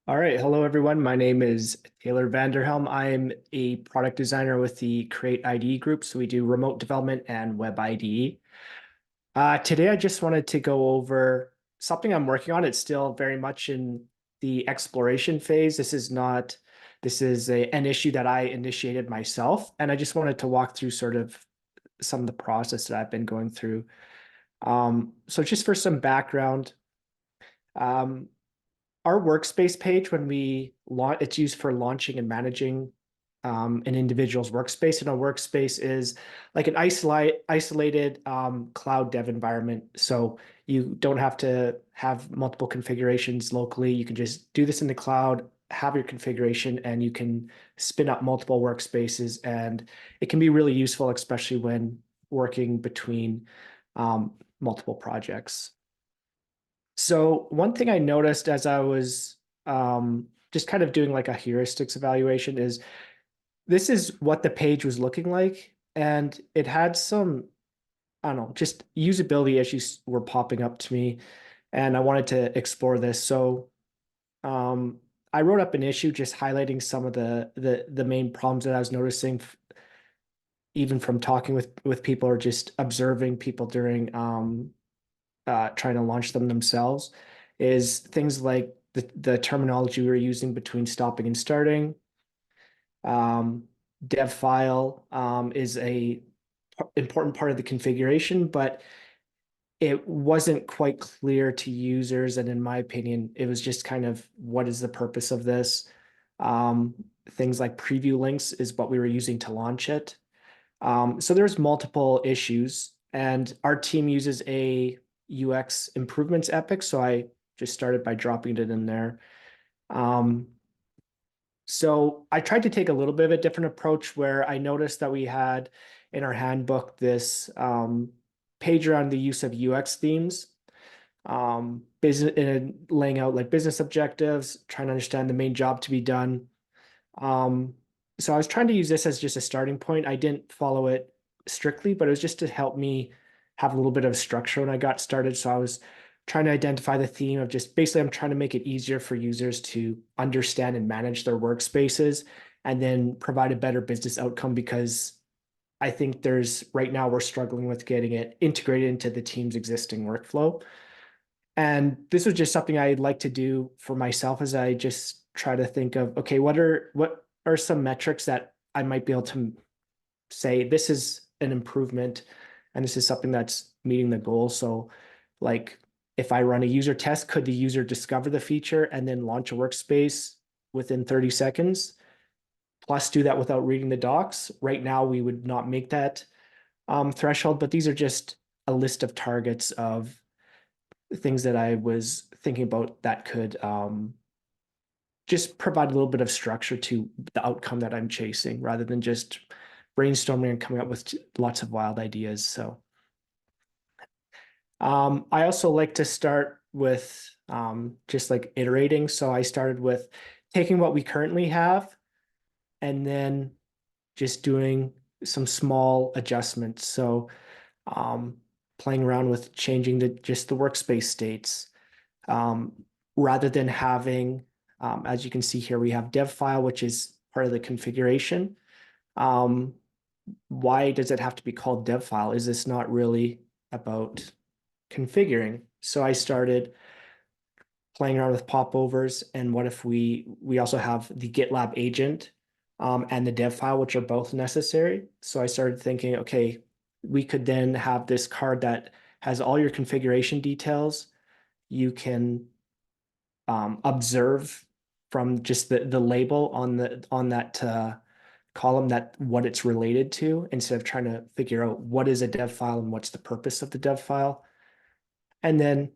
All right. Hello, everyone. My name is Taylor Vanderhelm. I'm a product designer with the Create IDE group. So we do remote development and web IDE. Today, I just wanted to go over something I'm working on. It's still very much in the exploration phase. This is an issue that I initiated myself. And I just wanted to walk through sort of some of the process that I've been going through. So just for some background, um, our workspace page, when we launch, it's used for launching and managing an individual's workspace. And a workspace is like an isolated cloud dev environment. So you don't have to have multiple configurations locally. You can just do this in the cloud, have your configuration, and you can spin up multiple workspaces. And it can be really useful, especially when working between multiple projects. So one thing I noticed as I was just kind of doing like a heuristics evaluation is this is what the page was looking like, and it had some, I don't know, just usability issues were popping up to me, and I wanted to explore this. So I wrote up an issue just highlighting some of the main problems that I was noticing, even from talking with people or just observing people during trying to launch them themselves, is things like the terminology we were using between stopping and starting. Um, Dev file is a important part of the configuration, but it wasn't quite clear to users. And in my opinion, it was just kind of what is the purpose of this? Um, Things like preview links is what we were using to launch it. So there's multiple issues, and our team uses a UX improvements epic. So I just started by dropping it in there. Um, so I tried to take a little bit of a different approach where I noticed that we had in our handbook this page around the use of UX themes, business and laying out like business objectives, trying to understand the main job to be done. Um, so I was trying to use this as just a starting point. I didn't follow it strictly, but it was just to help me have a little bit of structure when I got started. So I was trying to identify the theme of just basically I'm trying to make it easier for users to understand and manage their workspaces and then provide a better business outcome, because I think there's right now we're struggling with getting it integrated into the team's existing workflow. And this was just something I'd like to do for myself as I just try to think of, okay, what are some metrics that I might be able to say this is an improvement and this is something that's meeting the goal. So like if I run a user test, could the user discover the feature and then launch a workspace within 30 seconds? Plus do that without reading the docs. Right now, we would not make that threshold, but these are just a list of targets of things that I was thinking about that could just provide a little bit of structure to the outcome that I'm chasing rather than just brainstorming and coming up with lots of wild ideas. So I also like to start with just like iterating. So I started with taking what we currently have and then just doing some small adjustments. So um, playing around with changing just the workspace states, um, rather than having, as you can see here, we have dev file, which is part of the configuration. Um, why does it have to be called dev file? Is this not really about configuring? So I started playing around with popovers, and what if we also have the GitLab agent and the dev file, which are both necessary. So I started thinking, okay, we could then have this card that has all your configuration details. You can observe from just the label on that column that what it's related to, instead of trying to figure out what is a dev file and what's the purpose of the dev file. And then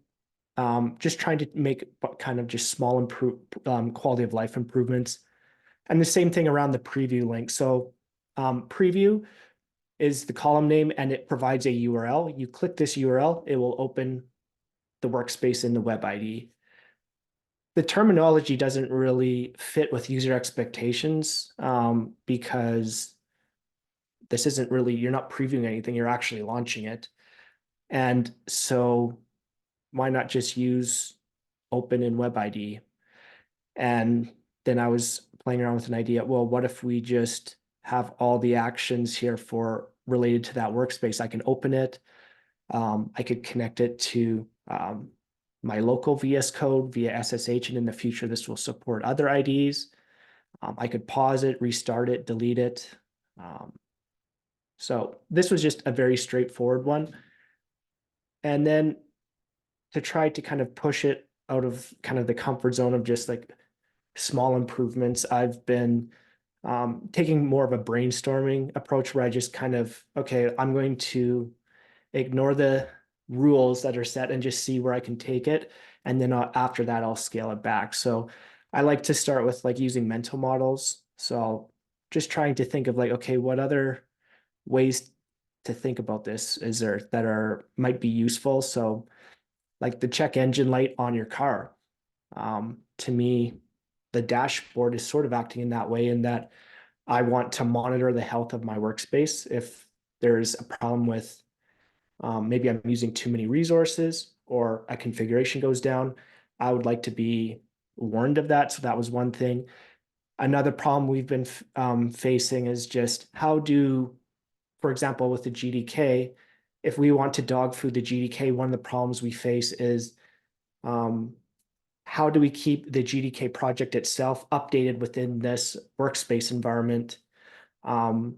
just trying to make kind of just small quality of life improvements. And the same thing around the preview link. So preview is the column name and it provides a URL. You click this URL, it will open the workspace in the web IDE. The terminology doesn't really fit with user expectations, because this isn't really, you're not previewing anything, you're actually launching it. And so why not just use open in web IDE? And then I was playing around with an idea. Well, what if we just have all the actions here for related to that workspace? I can open it. I could connect it to my local VS Code via SSH, and in the future, this will support other IDs. I could pause it, restart it, delete it. Um, so this was just a very straightforward one. And then to try to kind of push it out of kind of the comfort zone of just like small improvements, I've been taking more of a brainstorming approach where I just kind of, okay, I'm going to ignore the rules that are set and just see where I can take it. And then after that, I'll scale it back. So I like to start with like using mental models. So just trying to think of like, okay, what other ways to think about this is there that are might be useful? So like the check engine light on your car. To me, the dashboard is sort of acting in that way, in that I want to monitor the health of my workspace. If there's a problem with maybe I'm using too many resources or a configuration goes down, I would like to be warned of that. So that was one thing. Another problem we've been facing is just how do, for example, with the GDK, if we want to dog food the GDK, one of the problems we face is um, how do we keep the GDK project itself updated within this workspace environment? Um,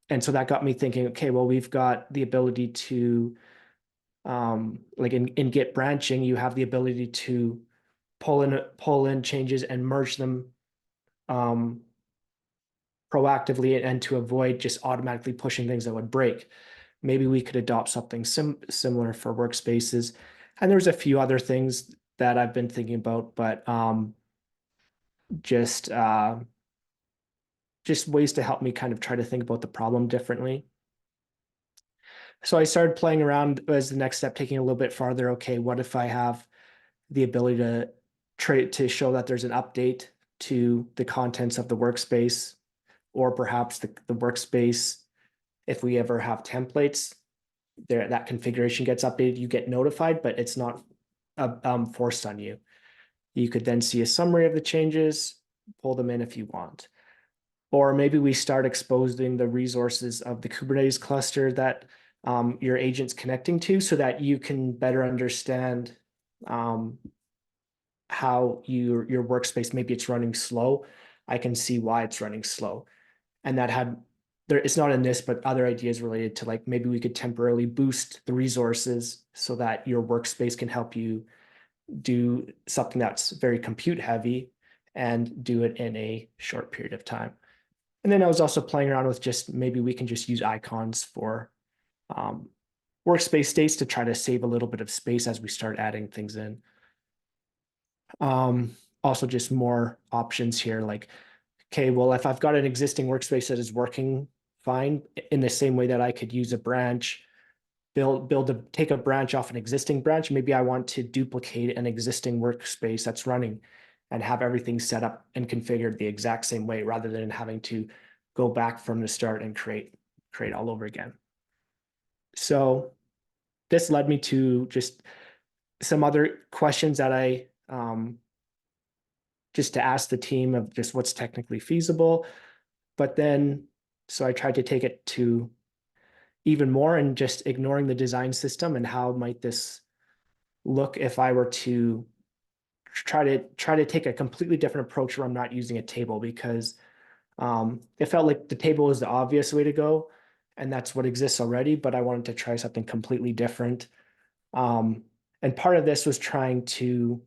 and so that got me thinking, okay, well, we've got the ability to, like in Git branching, you have the ability to pull in changes and merge them um, proactively and to avoid just automatically pushing things that would break. Maybe we could adopt something similar for workspaces. And there's a few other things that I've been thinking about, but just just ways to help me kind of try to think about the problem differently. So I started playing around as the next step, taking a little bit farther. Okay, what if I have the ability to trade to show that there's an update to the contents of the workspace, or perhaps the workspace, if we ever have templates, there that configuration gets updated, you get notified, but it's not forced on you. You could then see a summary of the changes, pull them in if you want. Or maybe we start exposing the resources of the Kubernetes cluster that your agent's connecting to, so that you can better understand um, how your workspace, maybe it's running slow. I can see why it's running slow. And that had there, it's not in this, but other ideas related to like maybe we could temporarily boost the resources so that your workspace can help you do something that's very compute heavy and do it in a short period of time. And then I was also playing around with just maybe we can just use icons for um, workspace states to try to save a little bit of space as we start adding things in. Also just more options here, like, okay, well, if I've got an existing workspace that is working fine, in the same way that I could use a branch, take a branch off an existing branch, maybe I want to duplicate an existing workspace that's running and have everything set up and configured the exact same way, rather than having to go back from the start and create all over again. So this led me to just some other questions that I just to ask the team of just what's technically feasible. But then, so I tried to take it to even more and just ignoring the design system and how might this look if I were to try to take a completely different approach where I'm not using a table, because it felt like the table was the obvious way to go, and that's what exists already. But I wanted to try something completely different. Um, and part of this was trying to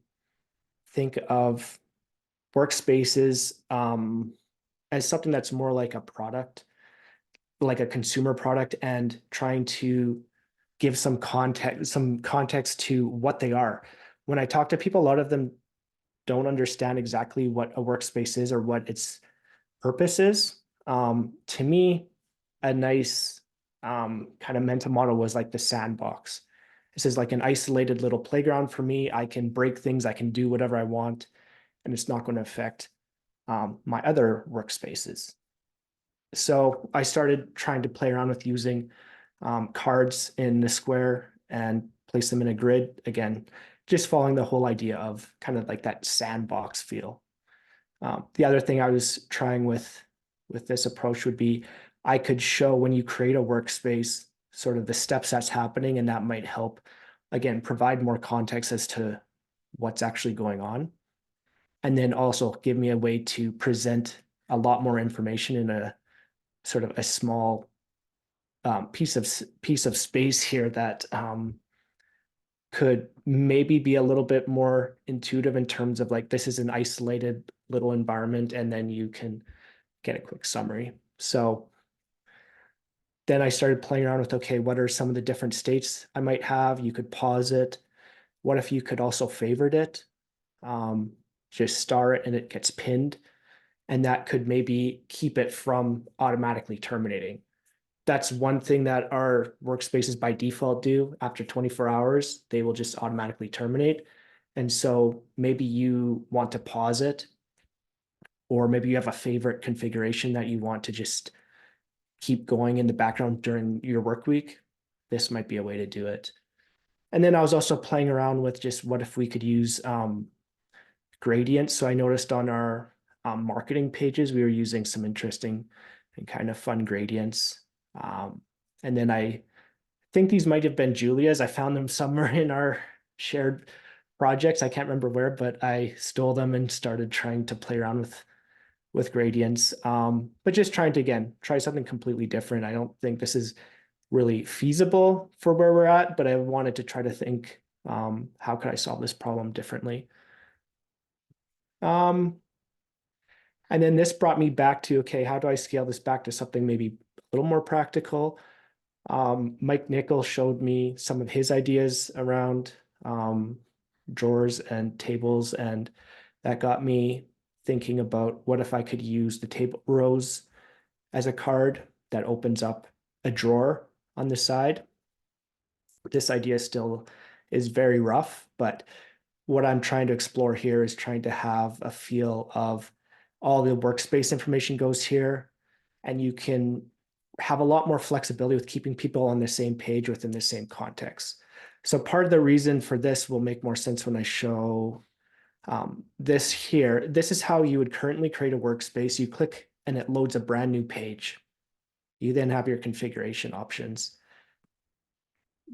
think of workspaces as something that's more like a product, like a consumer product, and trying to give some context to what they are. When I talk to people, a lot of them don't understand exactly what a workspace is or what its purpose is. To me, a nice kind of mental model was like the sandbox. This is like an isolated little playground for me. I can break things, I can do whatever I want, and it's not going to affect my other workspaces. So I started trying to play around with using cards in the square and place them in a grid. Again, just following the whole idea of kind of like that sandbox feel. The other thing I was trying with this approach would be I could show when you create a workspace sort of the steps that's happening, and that might help, again, provide more context as to what's actually going on. And then also give me a way to present a lot more information in a sort of a small piece of space here that could maybe be a little bit more intuitive in terms of like this is an isolated little environment, and then you can get a quick summary. So then I started playing around with, okay, what are some of the different states I might have? You could pause it. What if you could also favorite it? Um, just star it and it gets pinned. And that could maybe keep it from automatically terminating. That's one thing that our workspaces by default do. After 24 hours, they will just automatically terminate. And so maybe you want to pause it, or maybe you have a favorite configuration that you want to just keep going in the background during your work week. This might be a way to do it. And then I was also playing around with just what if we could use gradients. So I noticed on our marketing pages, we were using some interesting and kind of fun gradients. And then I think these might have been Julia's. I found them somewhere in our shared projects. I can't remember where, but I stole them and started trying to play around with gradients. But just trying to, again, try something completely different. I don't think this is really feasible for where we're at, but I wanted to try to think, how could I solve this problem differently? Um, and then this brought me back to, okay, how do I scale this back to something maybe a little more practical? Mike Nichols showed me some of his ideas around drawers and tables, and that got me thinking about what if I could use the table rows as a card that opens up a drawer on the side. This idea still is very rough, but what I'm trying to explore here is trying to have a feel of all the workspace information goes here, and you can have a lot more flexibility with keeping people on the same page within the same context. So part of the reason for this will make more sense when I show this here. This is how you would currently create a workspace. You click and it loads a brand new page. You then have your configuration options.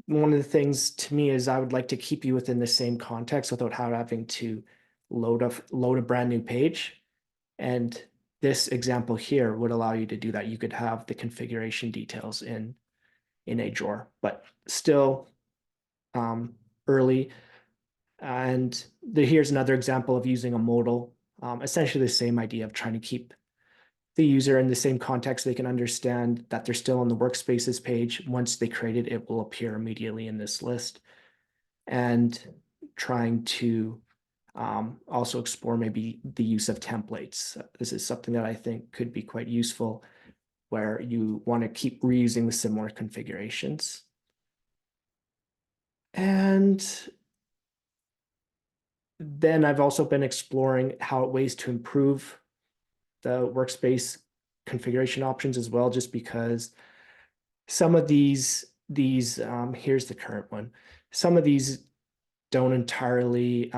One of the things to me is I would like to keep you within the same context without having to load a brand new page. And this example here would allow you to do that. You could have the configuration details in a drawer, but still early. And here's another example of using a modal, essentially the same idea of trying to keep the user in the same context. They can understand that they're still on the workspaces page. Once they create it, it will appear immediately in this list. And trying to also explore maybe the use of templates. This is something that I think could be quite useful, where you want to keep reusing the similar configurations. And then I've also been exploring ways to improve the workspace configuration options as well, just because some of these here's the current one. Some of these don't entirely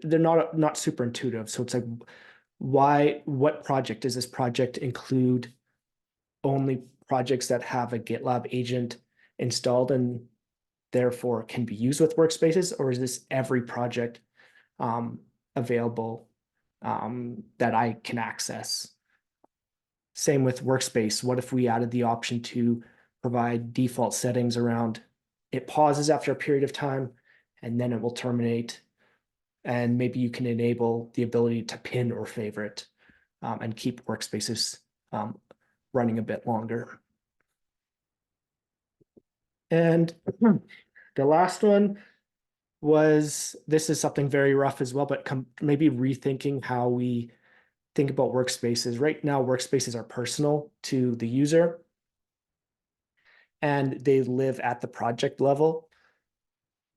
they're not super intuitive. So it's like, what project does this project include? Only projects that have a GitLab agent installed and therefore can be used with workspaces, or is this every project available that I can access? Same with workspace. What if we added the option to provide default settings around it pauses after a period of time and then it will terminate? And maybe you can enable the ability to pin or favorite and keep workspaces running a bit longer. And the last one was, this is something very rough as well, but maybe rethinking how we think about workspaces. Right now, workspaces are personal to the user and they live at the project level.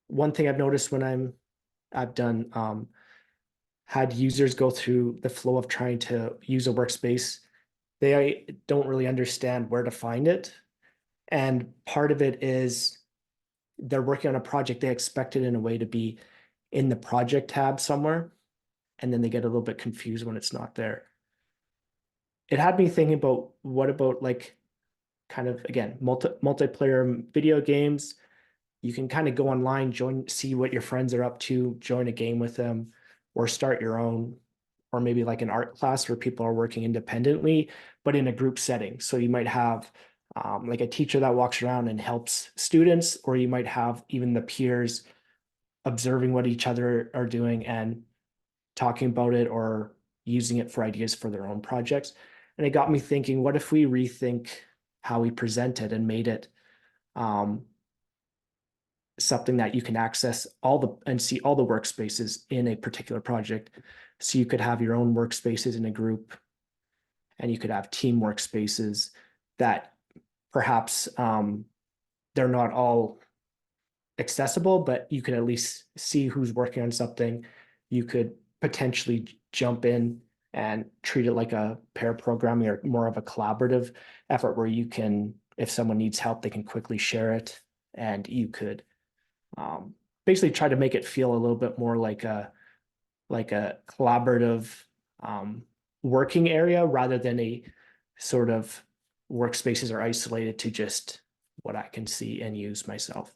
One thing I've noticed when I've done had users go through the flow of trying to use a workspace, they don't really understand where to find it. And part of it is they're working on a project, they expect it in a way to be in the project tab somewhere. and then they get a little bit confused when it's not there. It had me thinking about what about like kind of again multiplayer video games. You can kind of go online, see what your friends are up to, join a game with them, or start your own, or maybe like an art class where people are working independently, but in a group setting. So you might have like a teacher that walks around and helps students, or you might have even the peers observing what each other are doing and talking about it or using it for ideas for their own projects. And it got me thinking, what if we rethink how we present it and made it something that you can access all the and see all the workspaces in a particular project. So you could have your own workspaces in a group, and you could have team workspaces that perhaps they're not all accessible, but you can at least see who's working on something. You could potentially jump in and treat it like a pair programming or more of a collaborative effort where you can, if someone needs help, they can quickly share it, and you could basically try to make it feel a little bit more like a collaborative working area rather than a sort of workspaces are isolated to just what I can see and use myself.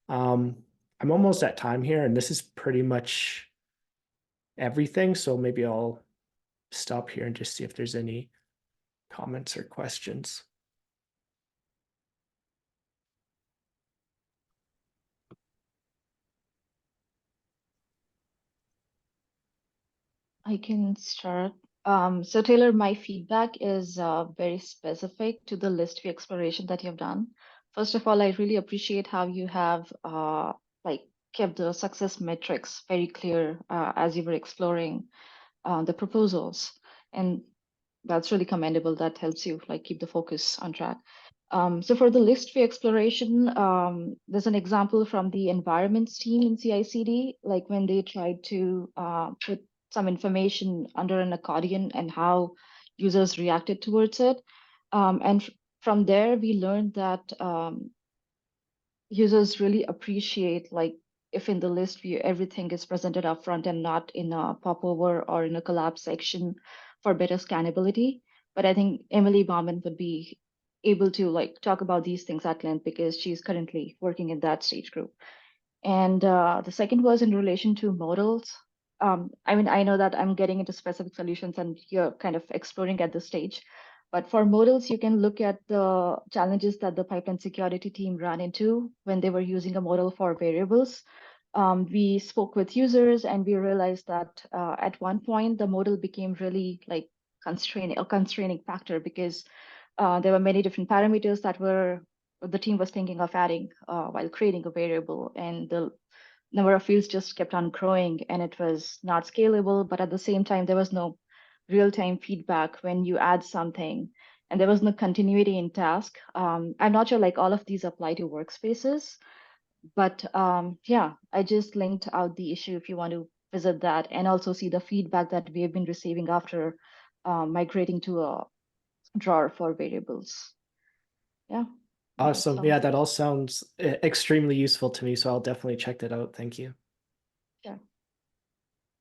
I'm almost at time here, and this is pretty much everything. So maybe I'll stop here and just see if there's any comments or questions. I can start. So Taylor, my feedback is very specific to the list view exploration that you've done. First of all, I really appreciate how you have like kept the success metrics very clear as you were exploring the proposals, and that's really commendable. That helps you like keep the focus on track. So for the list view exploration, there's an example from the environments team in CI/CD, like when they tried to put some information under an accordion and how users reacted towards it. And from there, we learned that users really appreciate like if in the list view everything is presented up front and not in a popover or in a collapse section for better scannability. But I think Emily Bauman would be able to like talk about these things at length because she's currently working in that stage group. And the second was in relation to modals. I mean, I know that I'm getting into specific solutions and you're kind of exploring at this stage. But for modals, you can look at the challenges that the pipeline security team ran into when they were using a model for variables. We spoke with users and we realized that at one point the model became really like a constraining factor because there were many different parameters that were the team was thinking of adding while creating a variable, and the number of fields just kept on growing, and it was not scalable. But at the same time, there was no real-time feedback when you add something, and there was no continuity in task. I'm not sure like all of these apply to workspaces, but yeah, I just linked out the issue if you want to visit that and also see the feedback that we have been receiving after migrating to a drawer for variables. Yeah, that's Awesome. all. Yeah, that all sounds extremely useful to me. So I'll definitely check that out. Thank you.